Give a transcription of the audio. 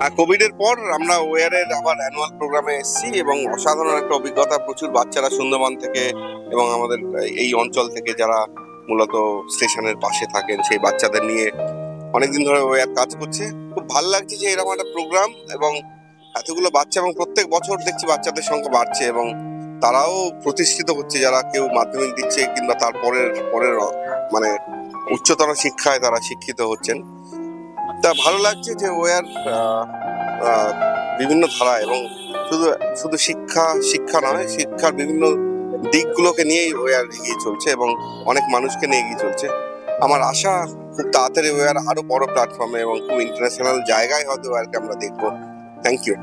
Covid এর পর আমরা ওয়ারের আবার অ্যানুয়াল প্রোগ্রামে এসেছি এবং অসাধারণ একটা অভিজ্ঞতা। প্রচুর বাচ্চারা সুন্দরবন থেকে এবং আমাদের এই অঞ্চল থেকে যারা মূলত স্টেশনের পাশে থাকেন সেই বাচ্চাদের নিয়ে অনেকদিন ধরে ওয়ার কাজ করছে। খুব ভালো লাগছে যে এরকম একটা প্রোগ্রাম এবং এতগুলো বাচ্চা, এবং প্রত্যেক বছর দেখছি বাচ্চাদের সংখ্যা বাড়ছে এবং তারাও প্রতিষ্ঠিত হচ্ছে, যারা কেউ মাধ্যমিক দিচ্ছে কিংবা তার পরের পরের মানে উচ্চতর শিক্ষায় তারা শিক্ষিত হচ্ছেন। তা ভালো লাগছে যে ওয়ার বিভিন্ন ধারা এবং শুধু শুধু শিক্ষা শিক্ষা নয়, শিক্ষার বিভিন্ন দিকগুলোকে নিয়েই ওয়ার এগিয়ে চলছে এবং অনেক মানুষকে নিয়ে এগিয়ে চলছে। আমার আশা খুব তাড়াতাড়ি ওয়ার আরো বড় প্ল্যাটফর্মে এবং খুব ইন্টারন্যাশনাল জায়গায় হয়তো ওয়ারকে আমরা দেখবো। Thank you.